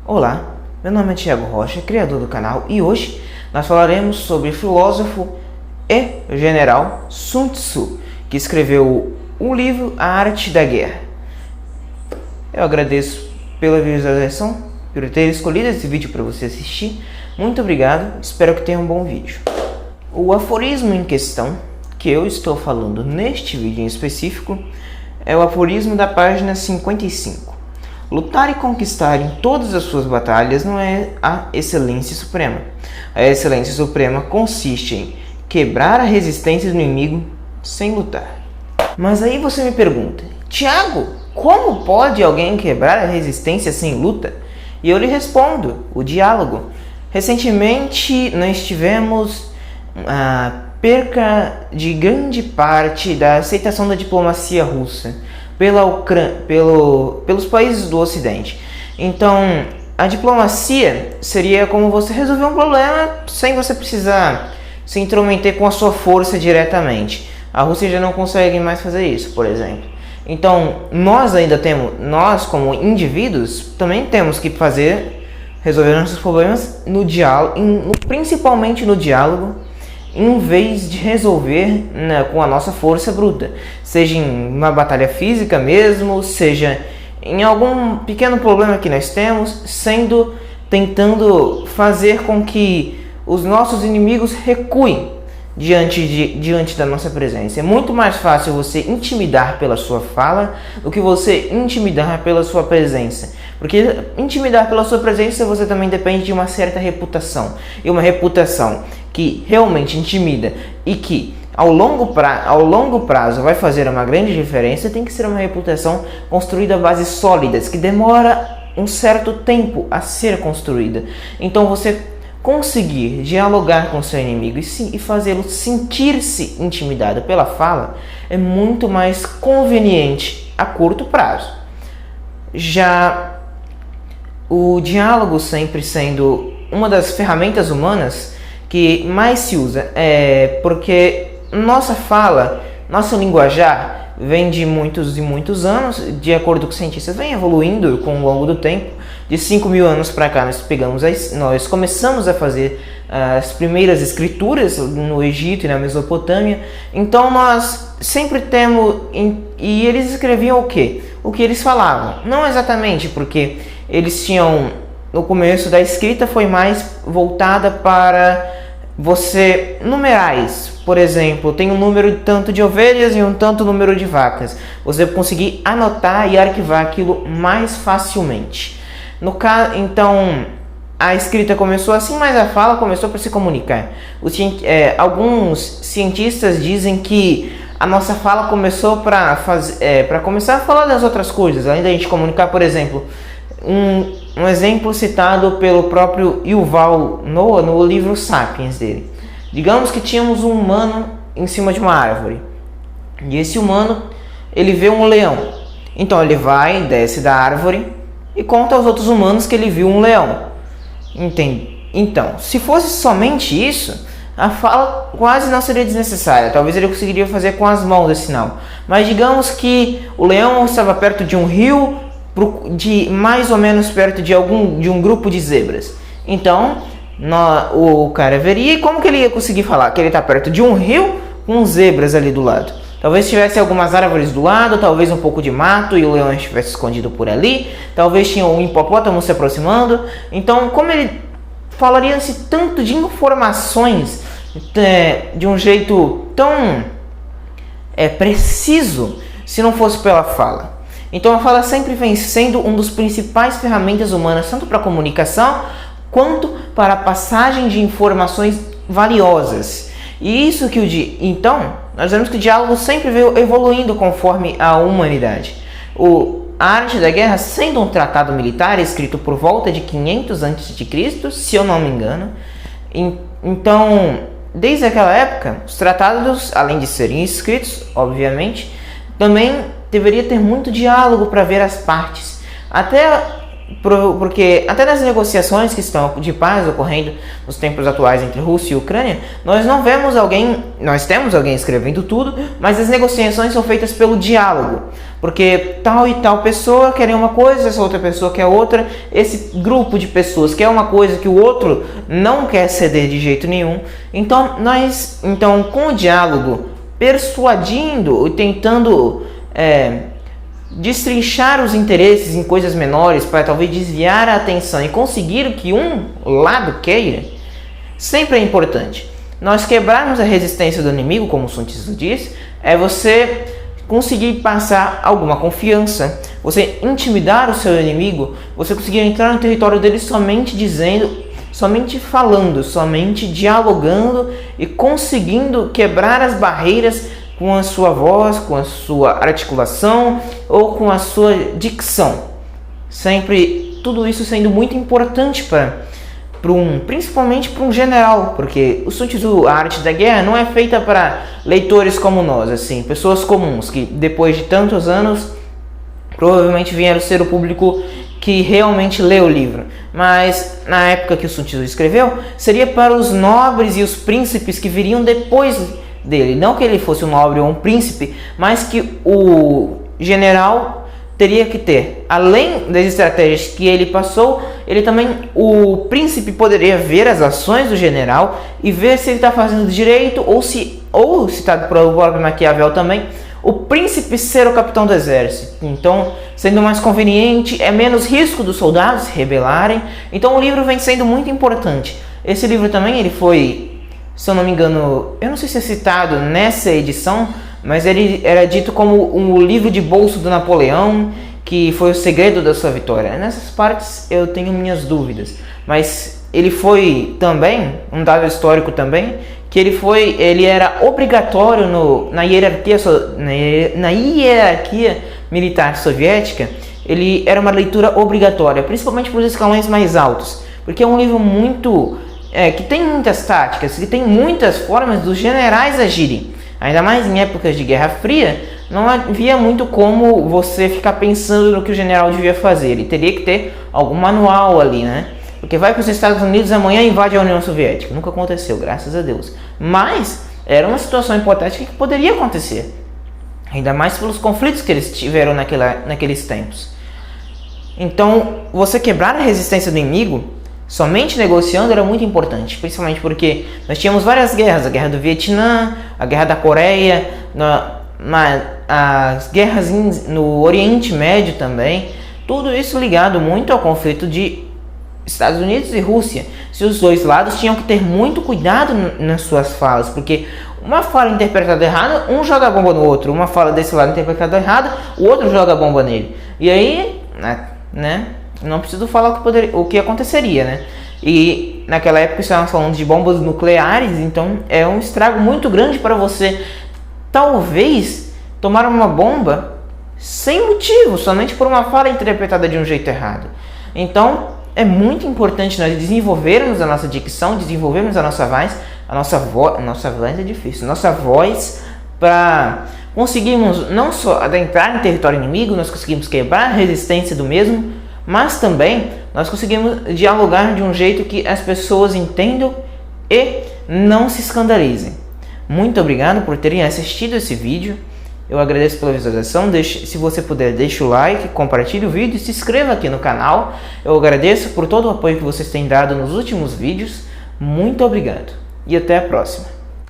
Olá, meu nome é Thiago Rocha, criador do canal, e hoje nós falaremos sobre o filósofo e general Sun Tzu, que escreveu o livro A Arte da Guerra. Eu agradeço pela visualização, por ter escolhido esse vídeo para você assistir. Muito obrigado, espero que tenha um bom vídeo. O aforismo em questão, que eu estou falando neste vídeo em específico, é o aforismo da página 55. Lutar e conquistar em todas as suas batalhas não é a excelência suprema. A excelência suprema consiste em quebrar a resistência do inimigo sem lutar. Mas aí você me pergunta, Thiago, como pode alguém quebrar a resistência sem luta? E eu lhe respondo, o diálogo. Recentemente nós tivemos a perca de grande parte da aceitação da diplomacia russa pelos países do Ocidente. Então, a diplomacia seria como você resolver um problema sem você precisar se intrometer com a sua força diretamente. A Rússia já não consegue mais fazer isso, por exemplo. Então, nós como indivíduos, também temos que resolver nossos problemas no diálogo, principalmente no diálogo, em vez de resolver com a nossa força bruta, seja em uma batalha física mesmo, seja em algum pequeno problema que nós temos, tentando fazer com que os nossos inimigos recuem diante da nossa presença. É muito mais fácil você intimidar pela sua fala do que você intimidar pela sua presença. Porque intimidar pela sua presença você também depende de uma certa reputação. E uma reputação que realmente intimida e que ao longo prazo vai fazer uma grande diferença, tem que ser uma reputação construída a bases sólidas, que demora um certo tempo a ser construída. Então você conseguir dialogar com seu inimigo e fazê-lo sentir-se intimidado pela fala é muito mais conveniente a curto prazo. Já o diálogo sempre sendo uma das ferramentas humanas que mais se usa, porque nossa fala, nosso linguajar vem de muitos e muitos anos, de acordo com os cientistas, vem evoluindo com o longo do tempo. De 5.000 anos para cá nós começamos a fazer as primeiras escrituras no Egito e na Mesopotâmia. Então nós sempre temos, e eles escreviam o quê? O que eles falavam. Não exatamente, porque eles tinham, no começo da escrita foi mais voltada para você numerais. Por exemplo, tem um número tanto de ovelhas e um tanto número de vacas. Você conseguir anotar e arquivar aquilo mais facilmente. Então, a escrita começou assim, mas a fala começou para se comunicar. Alguns cientistas dizem que a nossa fala começou para começar a falar das outras coisas, além da gente comunicar, por exemplo, um exemplo citado pelo próprio Yuval Noah no livro Sapiens dele. Digamos que tínhamos um humano em cima de uma árvore, e esse humano ele vê um leão. Então ele desce da árvore e conta aos outros humanos que ele viu um leão. Entende? Então, se fosse somente isso, a fala quase não seria desnecessária. Talvez ele conseguiria fazer com as mãos esse sinal. Mas digamos que o leão estava perto de um rio, mais ou menos perto de um grupo de zebras. Então, o cara veria, e como que ele ia conseguir falar? Que ele está perto de um rio com zebras ali do lado. Talvez tivesse algumas árvores do lado, talvez um pouco de mato e o leão estivesse escondido por ali. Talvez tinha um hipopótamo se aproximando. Então, como ele falaria-se tanto de informações de um jeito tão preciso se não fosse pela fala? Então, a fala sempre vem sendo um dos principais ferramentas humanas, tanto para a comunicação quanto para a passagem de informações valiosas. E isso então, nós vemos que o diálogo sempre veio evoluindo conforme a humanidade. A Arte da Guerra, sendo um tratado militar escrito por volta de 500 a.C., se eu não me engano. Então, desde aquela época, os tratados, além de serem escritos, obviamente, também deveria ter muito diálogo para ver as partes. Até porque até nas negociações que estão de paz ocorrendo nos tempos atuais entre Rússia e Ucrânia, nós temos alguém escrevendo tudo, mas as negociações são feitas pelo diálogo, porque tal e tal pessoa quer uma coisa, essa outra pessoa quer outra, esse grupo de pessoas quer uma coisa que o outro não quer ceder de jeito nenhum. Então com o diálogo, persuadindo e tentando destrinchar os interesses em coisas menores para talvez desviar a atenção e conseguir o que um lado queira, sempre é importante. Nós quebrarmos a resistência do inimigo, como Sun Tzu diz, é você conseguir passar alguma confiança, você intimidar o seu inimigo, você conseguir entrar no território dele somente dizendo, somente falando, somente dialogando e conseguindo quebrar as barreiras com a sua voz, com a sua articulação ou com a sua dicção. Sempre tudo isso sendo muito importante principalmente para um general, porque o Sun Tzu, a arte da guerra, não é feita para leitores como nós, assim, pessoas comuns que depois de tantos anos provavelmente vieram ser o público que realmente lê o livro. Mas na época que o Sun Tzu escreveu, seria para os nobres e os príncipes que viriam depois dele. Não que ele fosse um nobre ou um príncipe, mas que o general teria que ter, além das estratégias que ele passou, o príncipe poderia ver as ações do general e ver se ele está fazendo direito ou se está para o próprio Maquiavel também, o príncipe ser o capitão do exército. Então, sendo mais conveniente, é menos risco dos soldados se rebelarem. Então o livro vem sendo muito importante. Esse livro também ele foi, se eu não me engano, eu não sei se é citado nessa edição, mas ele era dito como um livro de bolso do Napoleão, que foi o segredo da sua vitória. Nessas partes eu tenho minhas dúvidas, mas ele foi também, um dado histórico também, que ele era obrigatório na hierarquia militar soviética. Ele era uma leitura obrigatória, principalmente para os escalões mais altos, porque é um livro muito que tem muitas táticas, que tem muitas formas dos generais agirem. Ainda mais em épocas de Guerra Fria, não havia muito como você ficar pensando no que o general devia fazer. Ele teria que ter algum manual ali, né? Porque vai para os Estados Unidos amanhã e invade a União Soviética. Nunca aconteceu, graças a Deus. Mas era uma situação hipotética que poderia acontecer. Ainda mais pelos conflitos que eles tiveram naqueles tempos. Então, você quebrar a resistência do inimigo somente negociando era muito importante, principalmente porque nós tínhamos várias guerras, a guerra do Vietnã, a guerra da Coreia, as guerras no Oriente Médio também, tudo isso ligado muito ao conflito de Estados Unidos e Rússia. Se os dois lados tinham que ter muito cuidado nas suas falas, porque uma fala interpretada errada, um joga bomba no outro, uma fala desse lado interpretada errada, o outro joga bomba nele, e aí, né? Não preciso falar o que aconteceria, né? E naquela época estávamos falando de bombas nucleares, então é um estrago muito grande para você, talvez, tomar uma bomba sem motivo, somente por uma fala interpretada de um jeito errado. Então, é muito importante nós desenvolvermos a nossa dicção, desenvolvermos a nossa voz é difícil, nossa voz, para conseguirmos não só adentrar em território inimigo, nós conseguimos quebrar a resistência do mesmo, mas também nós conseguimos dialogar de um jeito que as pessoas entendam e não se escandalizem. Muito obrigado por terem assistido esse vídeo. Eu agradeço pela visualização. Se você puder, deixe o like, compartilhe o vídeo e se inscreva aqui no canal. Eu agradeço por todo o apoio que vocês têm dado nos últimos vídeos. Muito obrigado e até a próxima.